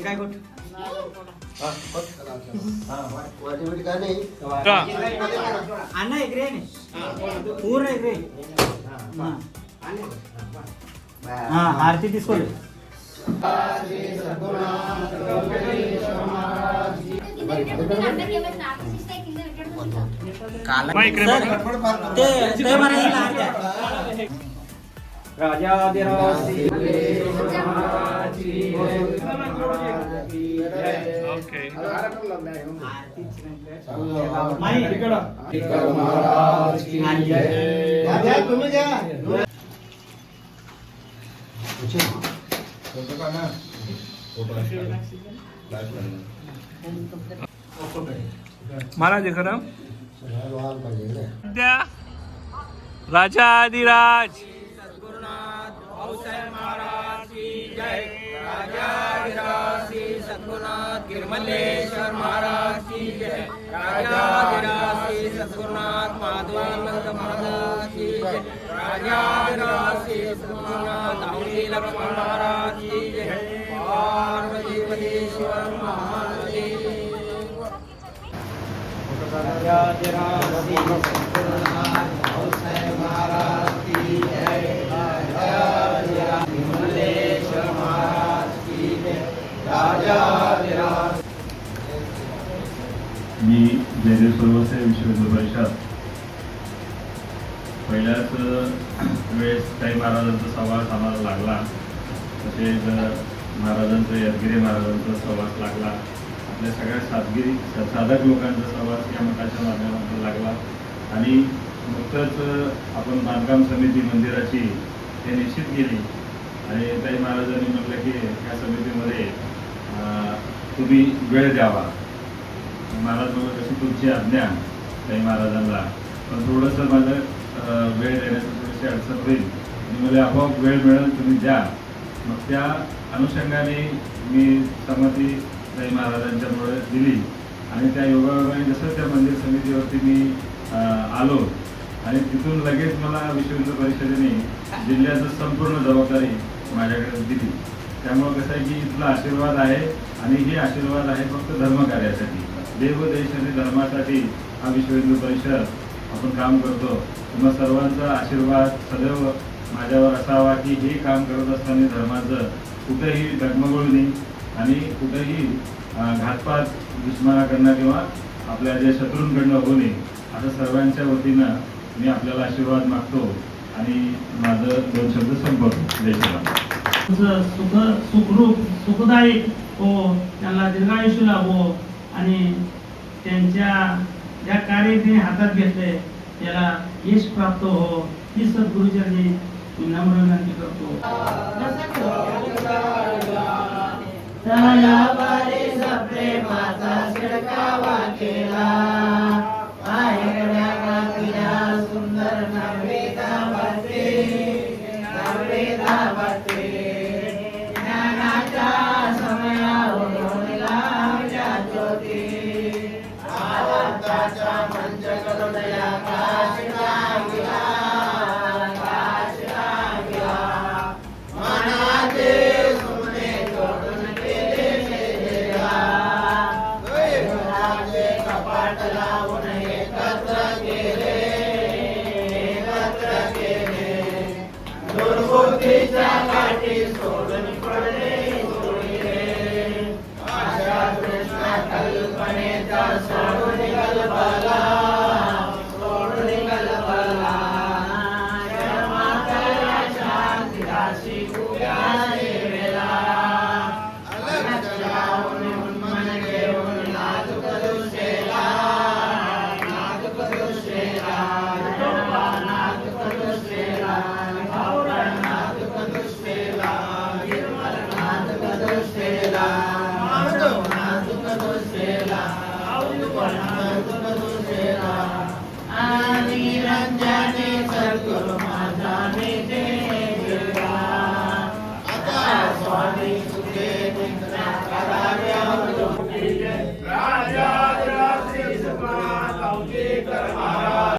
काय कुठ अण्णा एक रे पूर्ण एक रे आरती తీసుకోండి महाराज खरं राजाधिराज सद्गुरुनाथ गिरमल्लेश्वर महाराज की जय। राजाधिराज श्री सद्गुरुनाथ माधवानंद महाराज की जय। राजाधिराज श्री सद्गुरुनाथ दाऊदी लक्ष्मण महाराज की जय। पार्वतीश्वर महादेव। राजाधिराज श्री सद्गुरुनाथ महाराज की जय। राजाधिराज गिरमल्लेश्वर महाराज की जय। मी जयदेव सर्वसे विश्व हिंदू परिषद पहिल्याच वेळेस काही महाराजांचा सहवास आम्हाला लागला, तसेच महाराजांचा यदगिरी महाराजांचा सहवास लागला, आपल्या सगळ्या साधक लोकांचा सहवास या मठाच्या माध्यमातून लागला आणि नुकतंच आपण बांधकाम समिती मंदिराची हे निश्चित केली आणि काही महाराजांनी म्हटलं की या समितीमध्ये तुम्ही वेळ द्यावा. महाराज मला कशी तुमची आज्ञा काही महाराजांना, पण थोडंसं माझं वेळ देण्याचं थोडीशी अडचण होईल आणि मला आपोआप वेळ मिळेल, तुम्ही द्या. मग त्या अनुषंगाने मी सहमती काही महाराजांच्यामुळे दिली आणि त्या योगायोगाने जसं त्या मंदिर समितीवरती मी आलो आणि तिथून लगेच मला विश्व हिंदू परिषदेने जिल्ह्याचं संपूर्ण जबाबदारी माझ्याकडे दिली. त्यामुळं कसं आहे की इथला आशीर्वाद आहे आणि हे आशीर्वाद आहे फक्त धर्मकार्यासाठी, देव देश आणि धर्मासाठी हा विश्व हिंदू परिषद आपण काम करतो. तुम्हा सर्वांचा आशीर्वाद सदैव माझ्यावर असावा की हे काम करत असताना धर्माचं कुठेही डगमगू नये आणि कुठेही घातपात दुश्मनाकडनं किंवा आपल्या जे शत्रूंकडनं होऊ नये, असं सर्वांच्या वतीनं मी आपल्याला आशीर्वाद मागतो आणि माझं 2 शब्द संपवतो. जय श्रीराम. सुखरूप सुखदायी हो, त्यांना दीर्घायुष्य लाभो आणि त्यांच्या ज्या कार्य ते हातात घेतले त्याला यश प्राप्त हो, ही सद्गुरुचरणी नम्र विनंती करतो. प्रेमाचा शिडकावा केला सुंदर नवेदा वाटे ज्ञानाच्या समयावरून लावल्या ज्योती आनंदाच्या मंच करुणया काश लागला मनाचे सुमने जोडून केले कपाट लावून एकत्र केले दुर्बुद्धीच्या काठी सोडून पडले अशा कृष्ण कल्पनेचा सोडून गलबला माता शांती राशी उभ्या सेवेला श्री